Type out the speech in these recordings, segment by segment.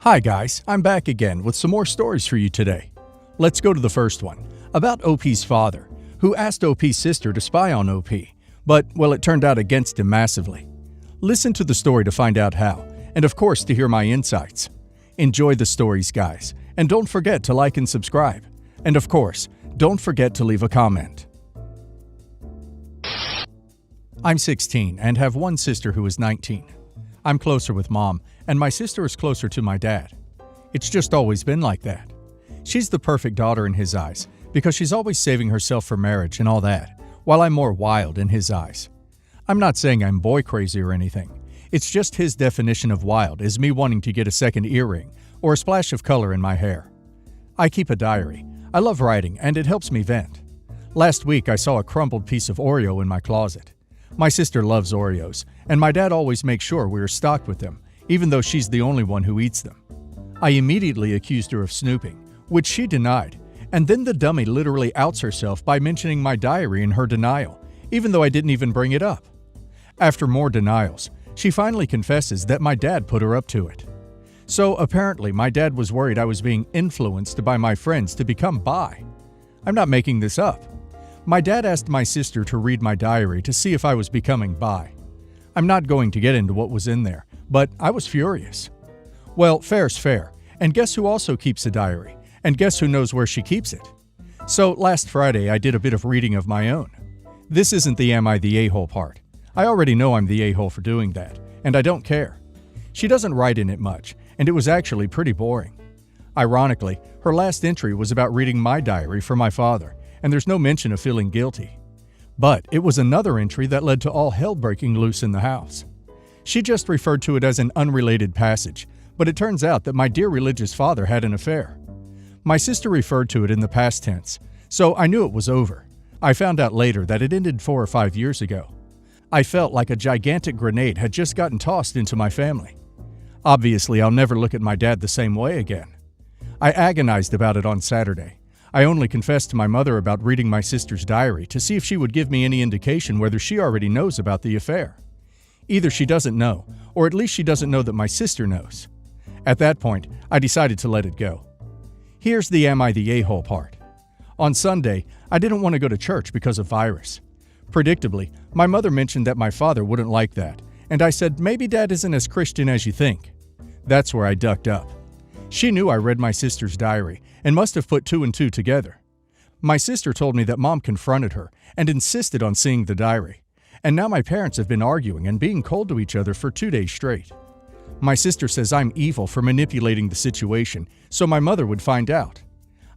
Hi guys, I'm back again with some more stories for you today. Let's go to the first one, about OP's father, who asked OP's sister to spy on OP, but, well, it turned out against him massively. Listen to the story to find out how, and of course to hear my insights. Enjoy the stories, guys, and don't forget to like and subscribe. And of course, don't forget to leave a comment. I'm 16 and have one sister who is 19. I'm closer with mom, and my sister is closer to my dad. It's just always been like that. She's the perfect daughter in his eyes, because she's always saving herself for marriage and all that, while I'm more wild in his eyes. I'm not saying I'm boy crazy or anything. It's just his definition of wild is me wanting to get a second earring or a splash of color in my hair. I keep a diary. I love writing, and it helps me vent. Last week I saw a crumbled piece of Oreo in my closet. My sister loves Oreos, and my dad always makes sure we are stocked with them, even though she's the only one who eats them. I immediately accused her of snooping, which she denied, and then the dummy literally outs herself by mentioning my diary in her denial, even though I didn't even bring it up. After more denials, she finally confesses that my dad put her up to it. So apparently my dad was worried I was being influenced by my friends to become bi. I'm not making this up. My dad asked my sister to read my diary to see if I was becoming bi. I'm not going to get into what was in there, but I was furious. Well, fair's fair, and guess who also keeps a diary? And guess who knows where she keeps it? So last Friday I did a bit of reading of my own. This isn't the am I the a-hole part. I already know I'm the a-hole for doing that, and I don't care. She doesn't write in it much, and it was actually pretty boring. Ironically, her last entry was about reading my diary for my father, and there's no mention of feeling guilty. But it was another entry that led to all hell breaking loose in the house. She just referred to it as an unrelated passage, but it turns out that my dear religious father had an affair. My sister referred to it in the past tense, so I knew it was over. I found out later that it ended 4 or 5 years ago. I felt like a gigantic grenade had just gotten tossed into my family. Obviously, I'll never look at my dad the same way again. I agonized about it on Saturday. I only confessed to my mother about reading my sister's diary to see if she would give me any indication whether she already knows about the affair. Either she doesn't know, or at least she doesn't know that my sister knows. At that point, I decided to let it go. Here's the am I the a-hole part. On Sunday, I didn't want to go to church because of virus. Predictably, my mother mentioned that my father wouldn't like that, and I said maybe Dad isn't as Christian as you think. That's where I ducked up. She knew I read my sister's diary and must have put 2 and 2 together. My sister told me that Mom confronted her and insisted on seeing the diary, and now my parents have been arguing and being cold to each other for 2 days straight. My sister says I'm evil for manipulating the situation so my mother would find out.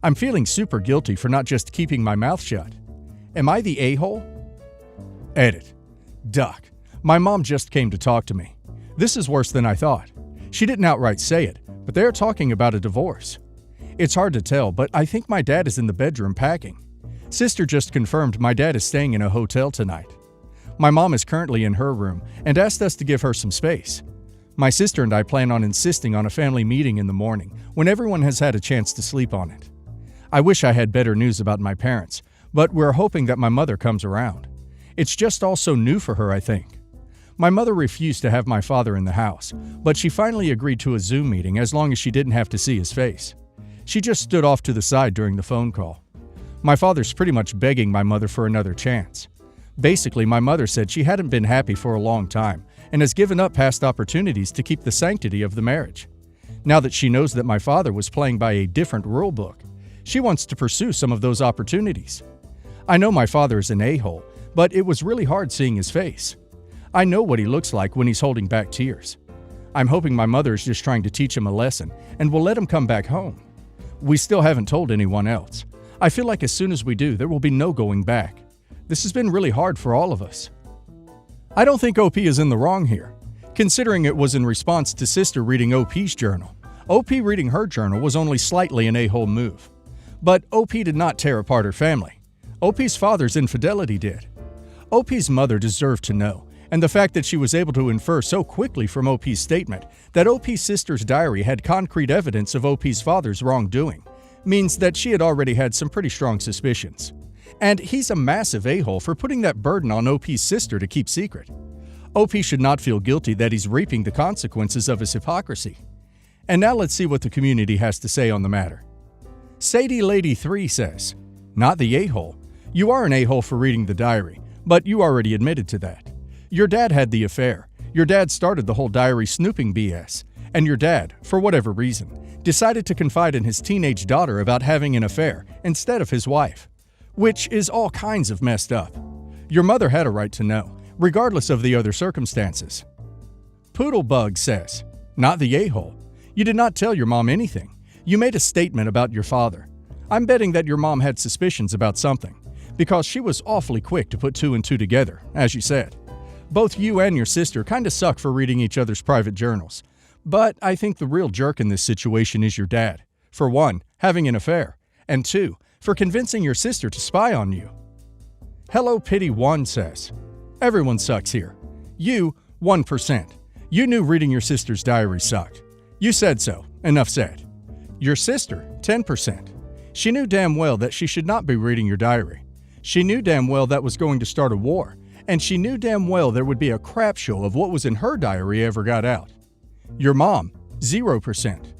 I'm feeling super guilty for not just keeping my mouth shut. Am I the a-hole? Edit. Duck. My mom just came to talk to me. This is worse than I thought. She didn't outright say it, but they're talking about a divorce. It's hard to tell, but I think my dad is in the bedroom packing. Sister just confirmed my dad is staying in a hotel tonight. My mom is currently in her room and asked us to give her some space. My sister and I plan on insisting on a family meeting in the morning when everyone has had a chance to sleep on it. I wish I had better news about my parents, but we're hoping that my mother comes around. It's just all so new for her, I think. My mother refused to have my father in the house, but she finally agreed to a Zoom meeting as long as she didn't have to see his face. She just stood off to the side during the phone call. My father's pretty much begging my mother for another chance. Basically, my mother said she hadn't been happy for a long time and has given up past opportunities to keep the sanctity of the marriage. Now that she knows that my father was playing by a different rule book, she wants to pursue some of those opportunities. I know my father is an a-hole, but it was really hard seeing his face. I know what he looks like when he's holding back tears. I'm hoping my mother is just trying to teach him a lesson and will let him come back home. We still haven't told anyone else. I feel like as soon as we do, there will be no going back. This has been really hard for all of us. I don't think OP is in the wrong here, considering it was in response to sister reading OP's journal. OP reading her journal was only slightly an a-hole move. But OP did not tear apart her family. OP's father's infidelity did. OP's mother deserved to know, and the fact that she was able to infer so quickly from OP's statement that OP's sister's diary had concrete evidence of OP's father's wrongdoing means that she had already had some pretty strong suspicions. And he's a massive a-hole for putting that burden on OP's sister to keep secret. OP should not feel guilty that he's reaping the consequences of his hypocrisy. And now let's see what the community has to say on the matter. Sadie Lady 3 says, "Not the a-hole. You are an a-hole for reading the diary, but you already admitted to that. Your dad had the affair. Your dad started the whole diary snooping BS. And your dad, for whatever reason, decided to confide in his teenage daughter about having an affair instead of his wife, which is all kinds of messed up. Your mother had a right to know, regardless of the other circumstances." Poodlebug says, "Not the a-hole. You did not tell your mom anything. You made a statement about your father. I'm betting that your mom had suspicions about something, because she was awfully quick to put two and two together, as you said. Both you and your sister kinda suck for reading each other's private journals. But I think the real jerk in this situation is your dad. For one, having an affair, and two, for convincing your sister to spy on you." Hello Pity 1 says, "Everyone sucks here. You, 1%. You knew reading your sister's diary sucked. You said so. Enough said. Your sister, 10%. She knew damn well that she should not be reading your diary. She knew damn well that was going to start a war, and she knew damn well there would be a crap show of what was in her diary ever got out. Your mom, 0%.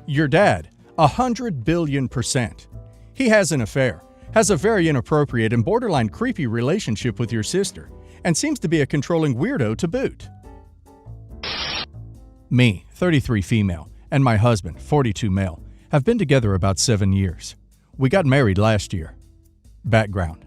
Your dad, 100 billion%. He has an affair, has a very inappropriate and borderline creepy relationship with your sister, and seems to be a controlling weirdo to boot." Me, 33 female, and my husband, 42 male, have been together about 7 years. We got married last year. Background: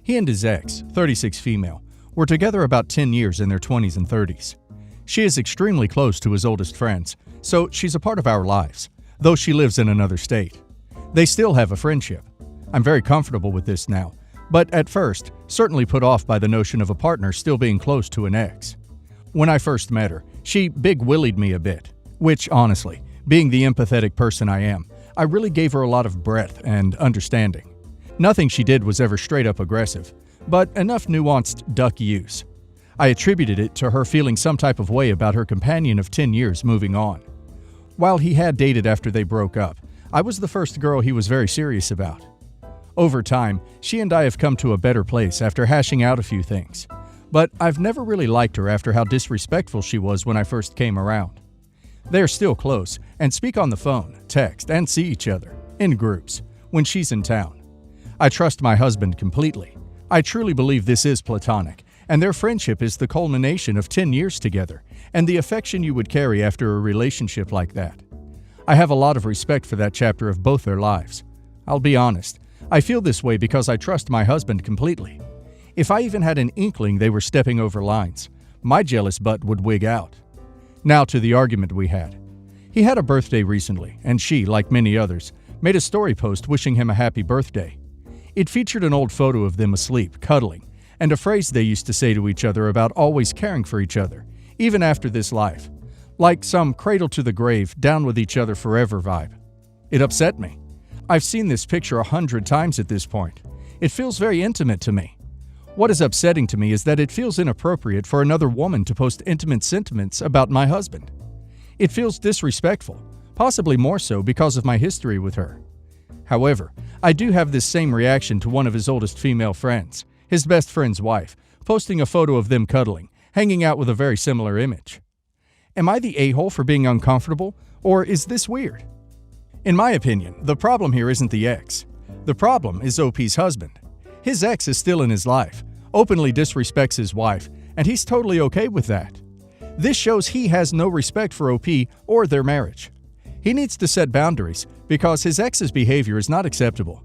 he and his ex, 36 female, were together about 10 years in their 20s and 30s. She is extremely close to his oldest friends, so she's a part of our lives, though she lives in another state. They still have a friendship. I'm very comfortable with this now, but at first, certainly put off by the notion of a partner still being close to an ex. When I first met her, she big-willied me a bit, which, honestly, being the empathetic person I am, I really gave her a lot of breadth and understanding. Nothing she did was ever straight-up aggressive, but enough nuanced duck use. I attributed it to her feeling some type of way about her companion of 10 years moving on. While he had dated after they broke up, I was the first girl he was very serious about. Over time, she and I have come to a better place after hashing out a few things. But I've never really liked her after how disrespectful she was when I first came around. They are still close and speak on the phone, text, and see each other, in groups, when she's in town. I trust my husband completely. I truly believe this is platonic, and their friendship is the culmination of 10 years together, and the affection you would carry after a relationship like that. I have a lot of respect for that chapter of both their lives. I'll be honest, I feel this way because I trust my husband completely. If I even had an inkling they were stepping over lines, my jealous butt would wig out. Now to the argument we had. He had a birthday recently, and she, like many others, made a story post wishing him a happy birthday. It featured an old photo of them asleep, cuddling, and a phrase they used to say to each other about always caring for each other, even after this life. Like some cradle to the grave, down with each other forever vibe. It upset me. I've seen this picture 100 times at this point. It feels very intimate to me. What is upsetting to me is that it feels inappropriate for another woman to post intimate sentiments about my husband. It feels disrespectful, possibly more so because of my history with her. However, I do have this same reaction to one of his oldest female friends, his best friend's wife, posting a photo of them cuddling, hanging out with a very similar image. Am I the a-hole for being uncomfortable, or is this weird? In my opinion, the problem here isn't the ex. The problem is OP's husband. His ex is still in his life, openly disrespects his wife, and he's totally okay with that. This shows he has no respect for OP or their marriage. He needs to set boundaries because his ex's behavior is not acceptable.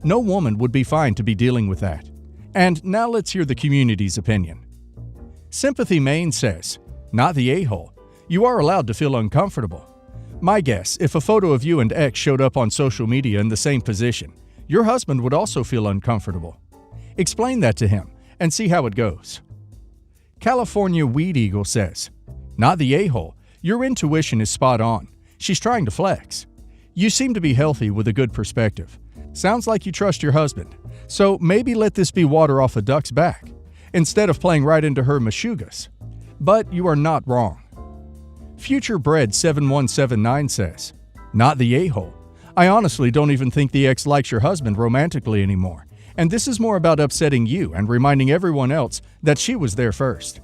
No woman would be fine to be dealing with that. And now let's hear the community's opinion. Sympathy Maine says, "Not the a-hole. You are allowed to feel uncomfortable. My guess, if a photo of you and ex showed up on social media in the same position, your husband would also feel uncomfortable. Explain that to him and see how it goes." California Weed Eagle says, "Not the a-hole. Your intuition is spot on. She's trying to flex. You seem to be healthy with a good perspective. Sounds like you trust your husband. So maybe let this be water off a duck's back, instead of playing right into her meshugas. But you are not wrong." Futurebred 7179 says, "Not the a-hole. I honestly don't even think the ex likes your husband romantically anymore, and this is more about upsetting you and reminding everyone else that she was there first.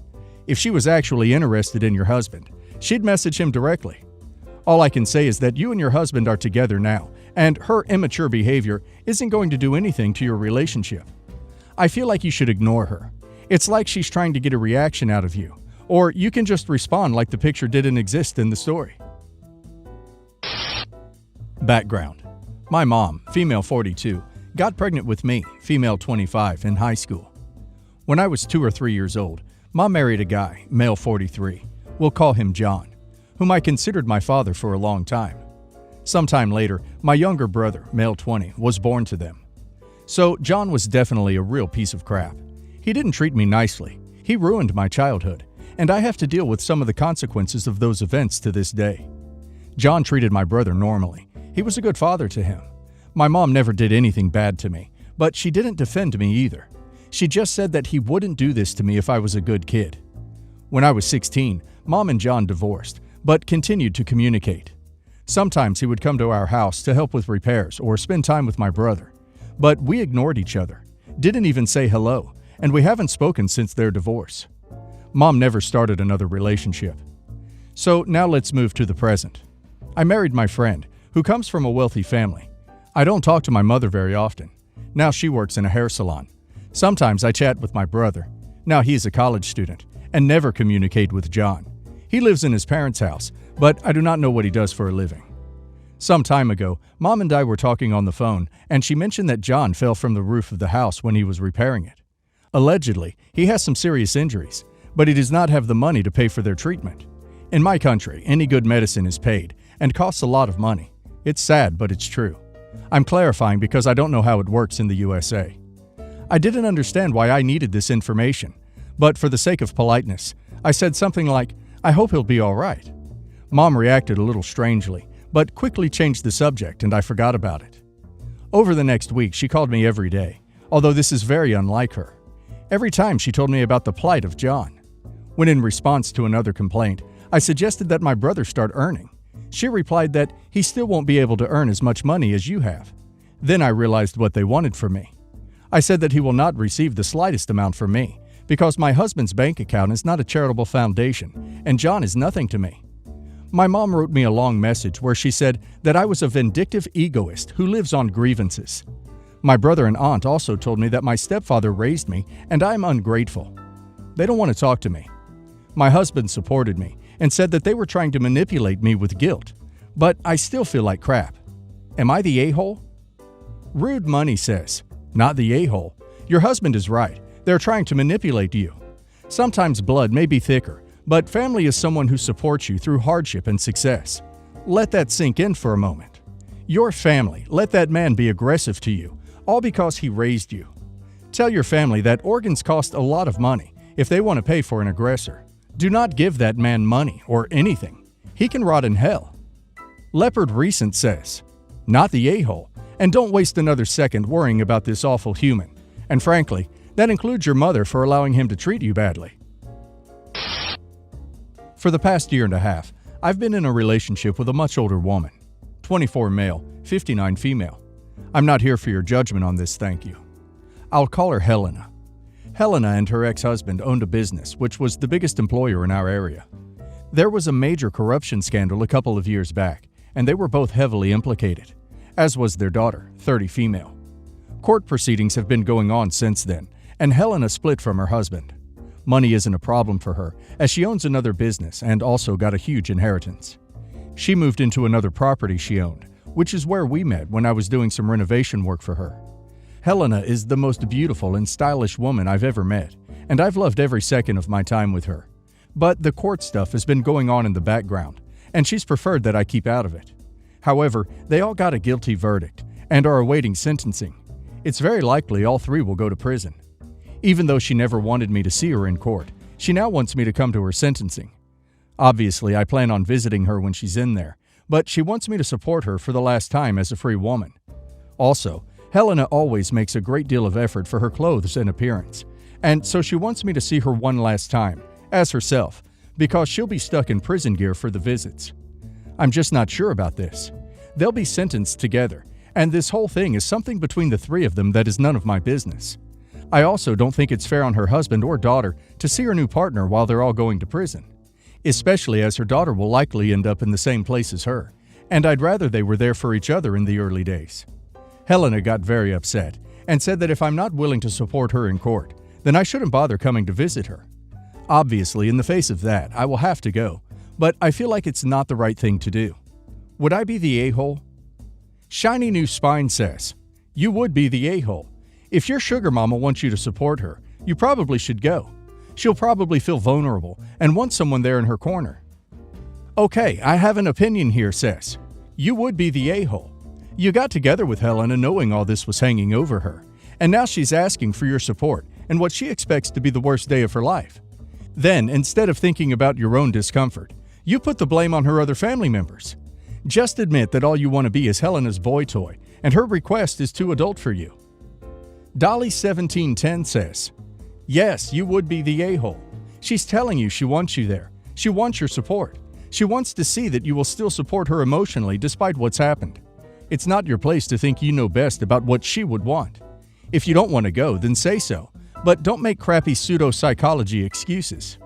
If she was actually interested in your husband, she'd message him directly. All I can say is that you and your husband are together now, and her immature behavior isn't going to do anything to your relationship. I feel like you should ignore her. It's like she's trying to get a reaction out of you, or you can just respond like the picture didn't exist in the story. Background: my mom, female 42, got pregnant with me, female 25, in high school. When I was 2 or 3 years old, Mom married a guy, male 43, we'll call him John, whom I considered my father for a long time. Sometime later, my younger brother, male 20, was born to them. So John was definitely a real piece of crap. He didn't treat me nicely. He ruined my childhood, and I have to deal with some of the consequences of those events to this day. John treated my brother normally. He was a good father to him. My mom never did anything bad to me, but she didn't defend me either. She just said that he wouldn't do this to me if I was a good kid. When I was 16, Mom and John divorced, but continued to communicate. Sometimes he would come to our house to help with repairs or spend time with my brother. But we ignored each other, didn't even say hello, and we haven't spoken since their divorce. Mom never started another relationship. So now let's move to the present. I married my friend, who comes from a wealthy family. I don't talk to my mother very often. Now she works in a hair salon. Sometimes I chat with my brother. Now he is a college student, and never communicate with John. He lives in his parents' house, but I do not know what he does for a living. Some time ago, Mom and I were talking on the phone, and she mentioned that John fell from the roof of the house when he was repairing it. Allegedly, he has some serious injuries, but he does not have the money to pay for their treatment. In my country, any good medicine is paid and costs a lot of money. It's sad, but it's true. I'm clarifying because I don't know how it works in the USA. I didn't understand why I needed this information, but for the sake of politeness, I said something like, "I hope he'll be all right." Mom reacted a little strangely, but quickly changed the subject and I forgot about it. Over the next week, she called me every day, although this is very unlike her. Every time she told me about the plight of John. When in response to another complaint, I suggested that my brother start earning. She replied that he still won't be able to earn as much money as you have. Then I realized what they wanted from me. I said that he will not receive the slightest amount from me, because my husband's bank account is not a charitable foundation, and John is nothing to me. My mom wrote me a long message where she said that I was a vindictive egoist who lives on grievances. My brother and aunt also told me that my stepfather raised me and I am ungrateful. They don't want to talk to me. My husband supported me and said that they were trying to manipulate me with guilt, but I still feel like crap. Am I the a-hole? Rude Money says, "Not the a-hole. Your husband is right. They're trying to manipulate you. Sometimes blood may be thicker, but family is someone who supports you through hardship and success. Let that sink in for a moment. Your family let that man be aggressive to you, all because he raised you. Tell your family that organs cost a lot of money if they want to pay for an aggressor. Do not give that man money or anything. He can rot in hell." Leopard Recent says, "Not the a-hole, and don't waste another second worrying about this awful human. And frankly, that includes your mother for allowing him to treat you badly." For the past year and a half, I've been in a relationship with a much older woman, 24 male, 59 female. I'm not here for your judgment on this, thank you. I'll call her Helena. Helena and her ex-husband owned a business which was the biggest employer in our area. There was a major corruption scandal a couple of years back, and they were both heavily implicated, as was their daughter, 30 female. Court proceedings have been going on since then, and Helena split from her husband. Money isn't a problem for her, as she owns another business and also got a huge inheritance. She moved into another property she owned, which is where we met when I was doing some renovation work for her. Helena is the most beautiful and stylish woman I've ever met, and I've loved every second of my time with her. But the court stuff has been going on in the background, and she's preferred that I keep out of it. However, they all got a guilty verdict and are awaiting sentencing. It's very likely all three will go to prison. Even though she never wanted me to see her in court, she now wants me to come to her sentencing. Obviously, I plan on visiting her when she's in there, but she wants me to support her for the last time as a free woman. Also, Helena always makes a great deal of effort for her clothes and appearance, and so she wants me to see her one last time, as herself, because she'll be stuck in prison gear for the visits. I'm just not sure about this. They'll be sentenced together, and this whole thing is something between the three of them that is none of my business. I also don't think it's fair on her husband or daughter to see her new partner while they're all going to prison. especially as her daughter will likely end up in the same place as her, and I'd rather they were there for each other in the early days. Helena got very upset and said that if I'm not willing to support her in court, then I shouldn't bother coming to visit her. Obviously, in the face of that, I will have to go, but I feel like it's not the right thing to do. Would I be the a-hole? Shiny New Spine says, you would be the a-hole. If your sugar mama wants you to support her, you probably should go. She'll probably feel vulnerable and want someone there in her corner. Okay, I have an opinion here, says, you would be the a-hole. You got together with Helena knowing all this was hanging over her, and now she's asking for your support and what she expects to be the worst day of her life. Then, instead of thinking about your own discomfort, you put the blame on her other family members. Just admit that all you want to be is Helena's boy toy, and her request is too adult for you. Dolly1710 says, yes, you would be the a-hole. She's telling you she wants you there. She wants your support. She wants to see that you will still support her emotionally despite what's happened. It's not your place to think you know best about what she would want. If you don't want to go, then say so, but don't make crappy pseudo-psychology excuses.